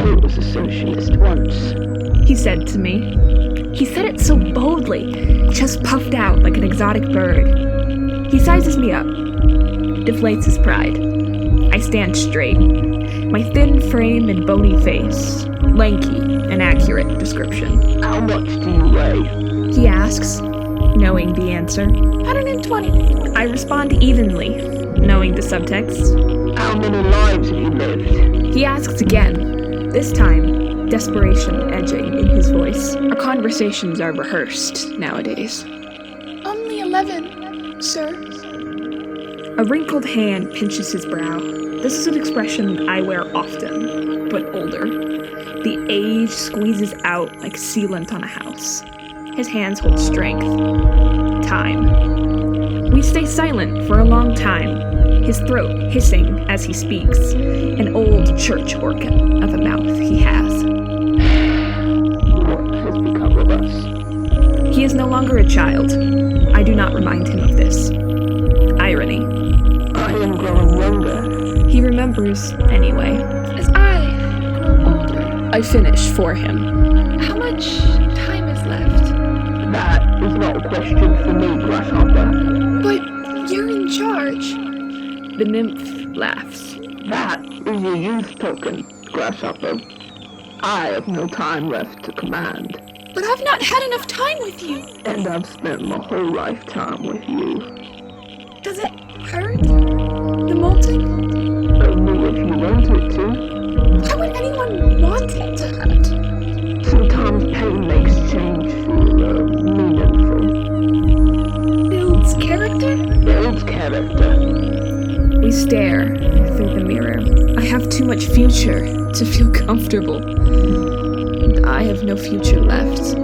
I was a socialist once, he said to me. He said it so boldly, chest puffed out like an exotic bird. He sizes me up, deflates his pride. I stand straight, my thin frame and bony face, lanky, an accurate description. How much do you weigh? He asks, knowing the answer. 120. I respond evenly, knowing the subtext. How many lives have you lived? He asks again, this time, desperation edging in his voice. Our conversations are rehearsed nowadays. Only 11, sir. A wrinkled hand pinches his brow. This is an expression I wear often, but older. The age squeezes out like sealant on a house. His hands hold strength. Time. We stay silent for a long time, his throat hissing as he speaks, an old church organ of a mouth he has. What has become of us? He is no longer a child. I do not remind him of this. Irony. I am growing younger. He remembers anyway. As I grow older, I finish for him. how much time is left? That is not a question for me, Grasshopper. But you're in charge. The nymph laughs. That is your youth token, Grasshopper. I have no time left to command. But I've not had enough time with you. And I've spent my whole lifetime with you. Does it hurt? The molting? Only if you want it to. Why would anyone want it to hurt? Sometimes pain makes change feel meaningful. Builds character? Builds character. We stare through the mirror. I have too much future to feel comfortable. And I have no future left.